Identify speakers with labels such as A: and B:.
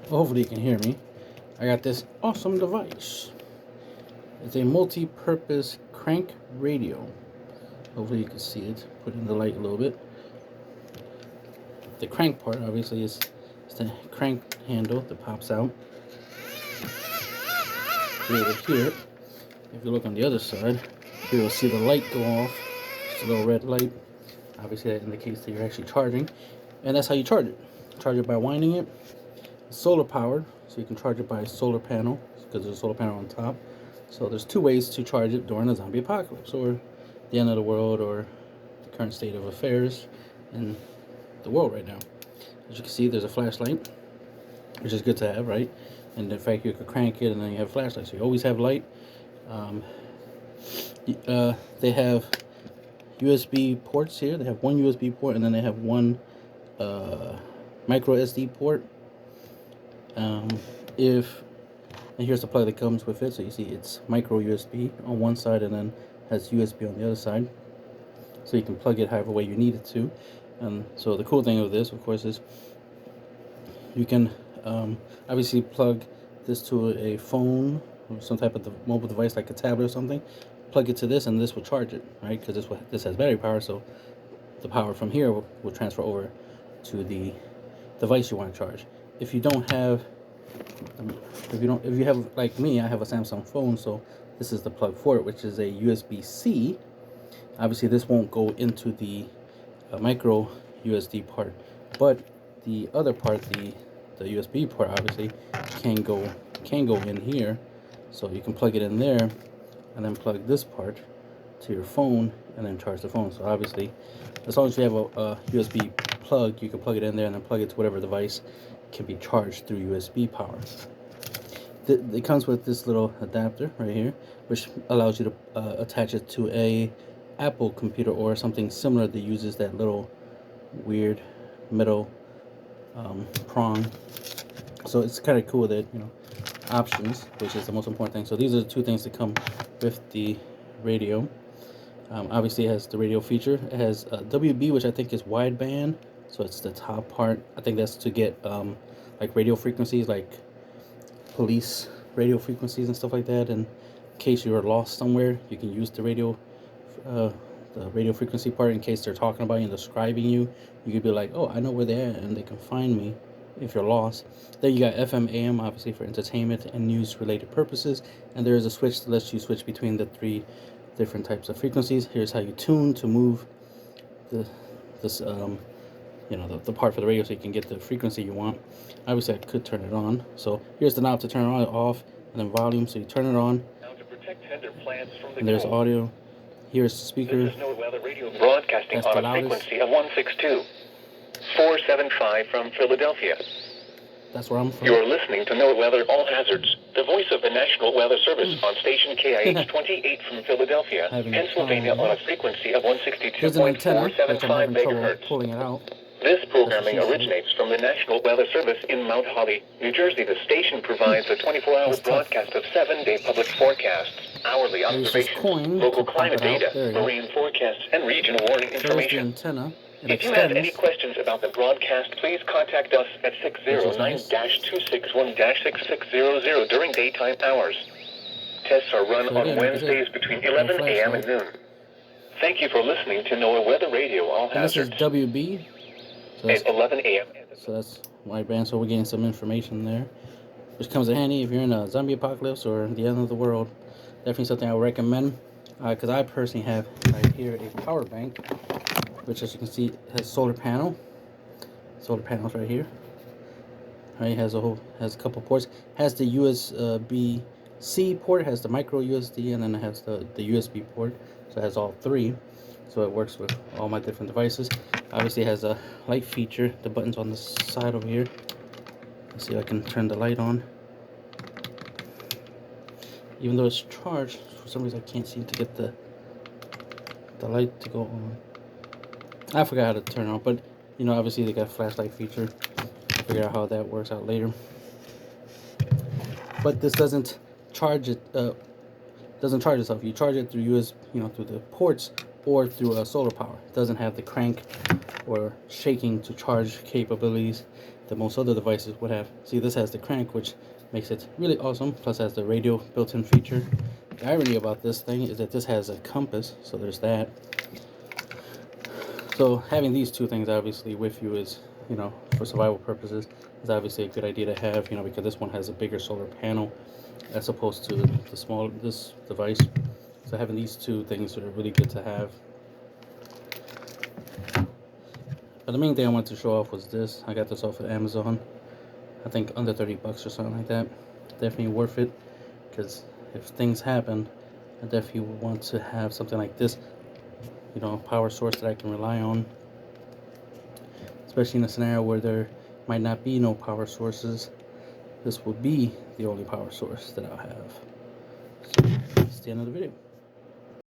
A: Hopefully you can hear me. I got this awesome device. It's a multi-purpose crank radio. Hopefully you can see it. Put in the light a little bit. The crank part obviously is the crank handle that pops out. Over here, if you look on the other side, you will see the light go off. It's a little red light. Obviously that indicates that you're actually charging. And that's how you charge it. Charge it by winding it. It's solar powered, so you can charge it by a solar panel, because there's a solar panel on top. So there's two ways to charge it during a zombie apocalypse, or the end of the world, or the current state of affairs in the world right now. As you can see, there's a flashlight, which is good to have, right? And in fact, you could crank it and then you have a flashlight, so you always have light. They have USB ports here. They have one USB port, and then they have one micro SD port. And here's the plug that comes with it. So you see it's micro USB on one side and then has USB on the other side. So you can plug it however way you need it to. And so the cool thing of this, of course, is you can obviously plug this to a phone or some type of mobile device like a tablet or something. Plug it to this and this will charge it, right? Because this has battery power, so the power from here will transfer over to the device you want to charge. If you don't have, if you have, like me, I have a Samsung phone, so this is the plug for it, which is a USB-C. Obviously, this won't go into the micro USB part, but the other part, the USB port, obviously can go in here, so you can plug it in there, and then plug this part to your phone, and then charge the phone. So obviously, as long as you have a USB plug, you can plug it in there and then plug it to whatever device can be charged through USB power. It comes with this little adapter right here, which allows you to attach it to a Apple computer or something similar that uses that little weird metal prong. So it's kind of cool that, you know, options, which is the most important thing. So these are the two things that come with the radio. Obviously it has the radio feature. It has WB, which I think is wideband. So it's the top part. I think that's to get like radio frequencies, like police radio frequencies and stuff like that. And in case you are lost somewhere, you can use the radio frequency part in case they're talking about you and describing you. You could be like, oh, I know where they're at, and they can find me if you're lost. Then you got FM, AM, obviously for entertainment and news related purposes. And there is a switch that lets you switch between the three different types of frequencies. Here's how you tune to move the part for the radio so you can get the frequency you want. Obviously I could turn it on. So here's the knob to turn it on and off, and then volume, so you turn it on.
B: Now to protect tender plants from the
A: and there's
B: cold.
A: audio. Here's the speaker.
B: This is NOAA Weather Radio broadcasting
A: That's
B: on
A: the
B: a
A: loudest.
B: frequency of 162.475 from Philadelphia.
A: That's where I'm from.
B: You are listening to NOAA Weather All Hazards, the voice of the National Weather Service on station KIH 28 from Philadelphia, Pennsylvania, on a frequency of
A: There's an antenna, which I'm
B: 162.475
A: having trouble
B: megahertz.
A: pulling it out.
B: This programming originates from the National Weather Service in Mount Holly, New Jersey. The station provides a 24-hour broadcast of 7-day public forecasts, hourly
A: There's this
B: observations,
A: coin
B: local
A: to pop
B: climate
A: it out.
B: data,
A: There you go.
B: marine forecasts, and regional warning
A: There's the
B: information.
A: antenna. It
B: If you have any
A: extends.
B: questions about the broadcast, please contact us at 609-261-6600 during daytime hours. Tests are run
A: So
B: on
A: again,
B: Wednesdays between 11 a.m. and noon. Thank you for listening to NOAA Weather Radio All
A: And this is
B: Hazards
A: WB. So that's,
B: at 11 a.m.
A: so that's wideband. So we're getting some information there, which comes in handy if you're in a zombie apocalypse or the end of the world. Definitely something I would recommend, because I personally have right here a power bank, which, as you can see, has solar panels right here. Right, has a couple ports. Has the USB-C port, has the micro USB, and then it has the USB port. So it has all three. So it works with all my different devices. Obviously, it has a light feature. The button's on the side over here. Let's see if I can turn the light on. Even though it's charged, for some reason I can't seem to get the light to go on. I forgot how to turn it on, but you know, obviously they got a flashlight feature. I'll figure out how that works out later. But this doesn't charge it. Doesn't charge itself. You charge it through through the ports or through solar power. It doesn't have the crank or shaking to charge capabilities that most other devices would have. See, this has the crank, which makes it really awesome, plus has the radio built-in feature. The irony about this thing is that this has a compass, so there's that. So having these two things obviously with you is, you know, for survival purposes, is obviously a good idea to have, you know, because this one has a bigger solar panel as opposed to this device. So having these two things are really good to have. But the main thing I wanted to show off was this. I got this off of Amazon. I think under 30 bucks or something like that. Definitely worth it, because if things happen, I definitely want to have something like this, you know, power source that I can rely on, especially in a scenario where there might not be no power sources. This will be the only power source that I'll have. So that's the end of the video.